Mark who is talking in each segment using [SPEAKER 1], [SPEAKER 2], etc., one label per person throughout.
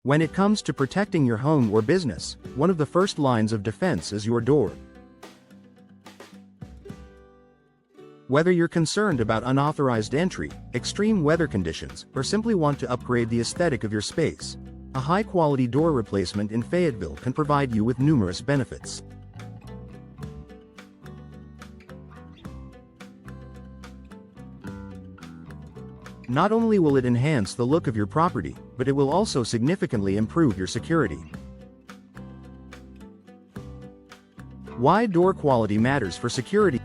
[SPEAKER 1] When it comes to protecting your home or business, one of the first lines of defense is your door. Whether you're concerned about unauthorized entry, extreme weather conditions, or simply want to upgrade the aesthetic of your space, a high-quality door replacement in Fayetteville can provide you with numerous benefits. Not only will it enhance the look of your property, but it will also significantly improve your security. Why door quality matters for security.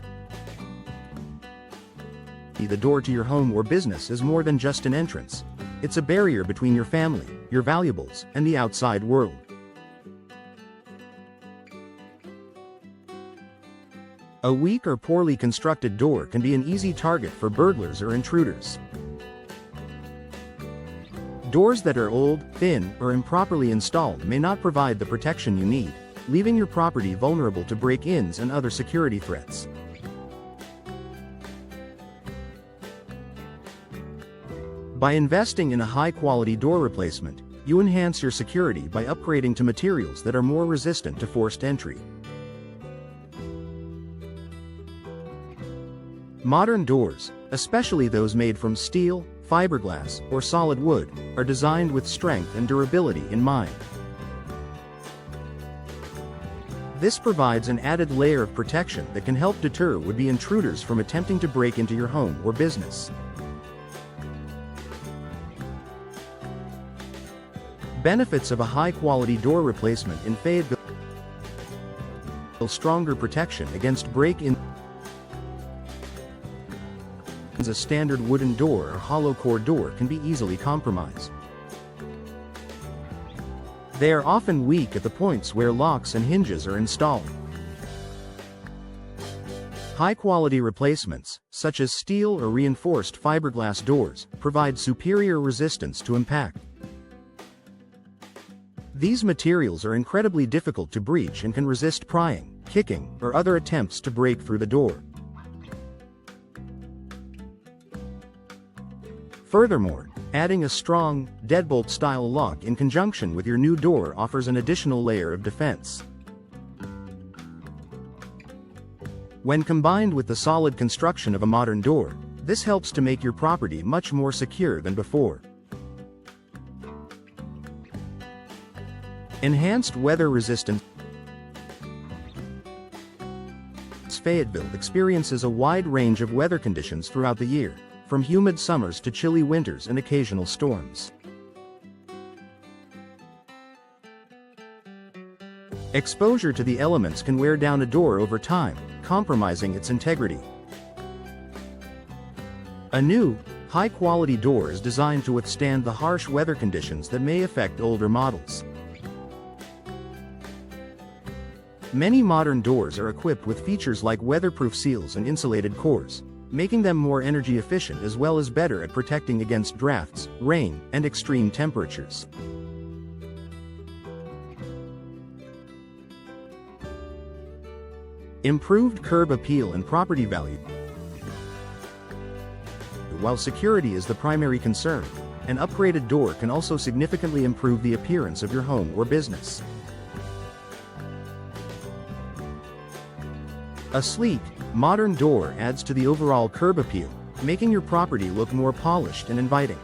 [SPEAKER 1] The door to your home or business is more than just an entrance. It's a barrier between your family, your valuables, and the outside world. A weak or poorly constructed door can be an easy target for burglars or intruders. Doors that are old, thin, or improperly installed may not provide the protection you need, leaving your property vulnerable to break-ins and other security threats. By investing in a high-quality door replacement, you enhance your security by upgrading to materials that are more resistant to forced entry. Modern doors, especially those made from steel, fiberglass, or solid wood, are designed with strength and durability in mind. This provides an added layer of protection that can help deter would-be intruders from attempting to break into your home or business. Benefits of a high-quality door replacement in Fayetteville: stronger protection against break-in. A standard wooden door or hollow core door can be easily compromised. They are often weak at the points where locks and hinges are installed. High-quality replacements, such as steel or reinforced fiberglass doors, provide superior resistance to impact. These materials are incredibly difficult to breach and can resist prying, kicking, or other attempts to break through the door. Furthermore, adding a strong, deadbolt-style lock in conjunction with your new door offers an additional layer of defense. When combined with the solid construction of a modern door, this helps to make your property much more secure than before. Enhanced weather resistance. Fayetteville experiences a wide range of weather conditions throughout the year, from humid summers to chilly winters and occasional storms. Exposure to the elements can wear down a door over time, compromising its integrity. A new, high-quality door is designed to withstand the harsh weather conditions that may affect older models. Many modern doors are equipped with features like weatherproof seals and insulated cores, making them more energy efficient as well as better at protecting against drafts, rain, and extreme temperatures. Improved curb appeal and property value. While security is the primary concern, an upgraded door can also significantly improve the appearance of your home or business. A sleek, modern door adds to the overall curb appeal, making your property look more polished and inviting.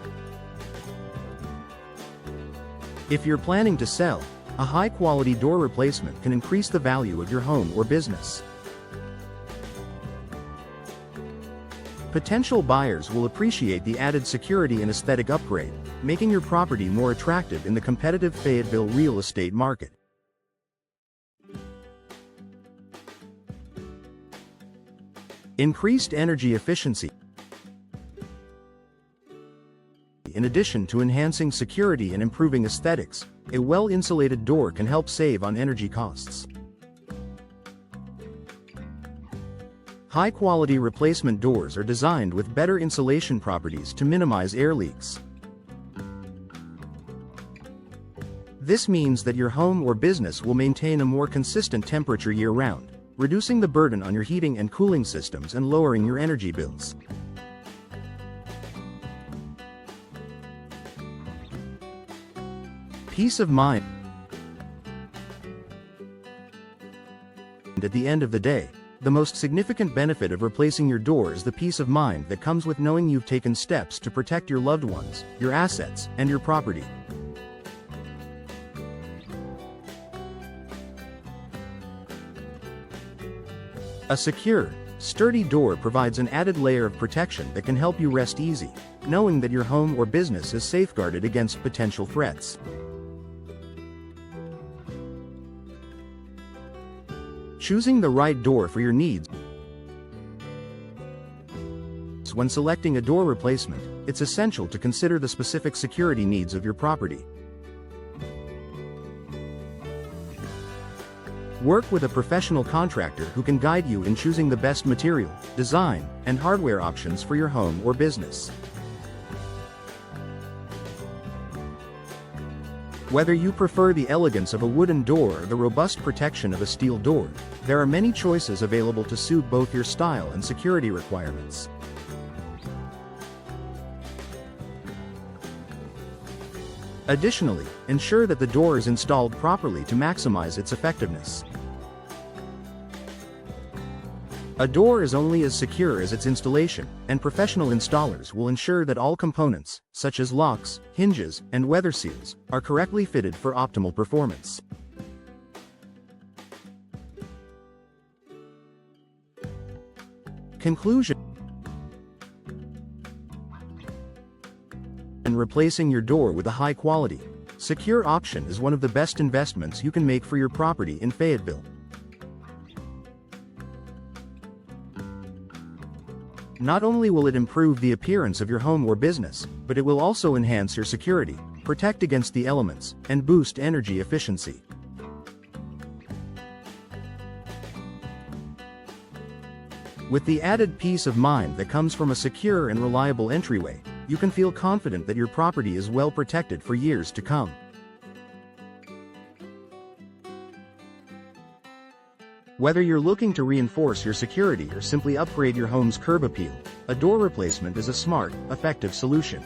[SPEAKER 1] If you're planning to sell, a high-quality door replacement can increase the value of your home or business. Potential buyers will appreciate the added security and aesthetic upgrade, making your property more attractive in the competitive Fayetteville real estate market. Increased energy efficiency. In addition to enhancing security and improving aesthetics, a well-insulated door can help save on energy costs. High-quality replacement doors are designed with better insulation properties to minimize air leaks. This means that your home or business will maintain a more consistent temperature year-round, reducing the burden on your heating and cooling systems and lowering your energy bills. Peace of mind. At the end of the day, the most significant benefit of replacing your door is the peace of mind that comes with knowing you've taken steps to protect your loved ones, your assets, and your property. A secure, sturdy door provides an added layer of protection that can help you rest easy, knowing that your home or business is safeguarded against potential threats. Choosing the right door for your needs. When selecting a door replacement, it's essential to consider the specific security needs of your property. Work with a professional contractor who can guide you in choosing the best material, design, and hardware options for your home or business. Whether you prefer the elegance of a wooden door or the robust protection of a steel door, there are many choices available to suit both your style and security requirements. Additionally, ensure that the door is installed properly to maximize its effectiveness. A door is only as secure as its installation, and professional installers will ensure that all components, such as locks, hinges, and weather seals, are correctly fitted for optimal performance. Conclusion. And replacing your door with a high-quality, secure option is one of the best investments you can make for your property in Fayetteville. Not only will it improve the appearance of your home or business, but it will also enhance your security, protect against the elements, and boost energy efficiency. With the added peace of mind that comes from a secure and reliable entryway, you can feel confident that your property is well protected for years to come. Whether you're looking to reinforce your security or simply upgrade your home's curb appeal, a door replacement is a smart, effective solution.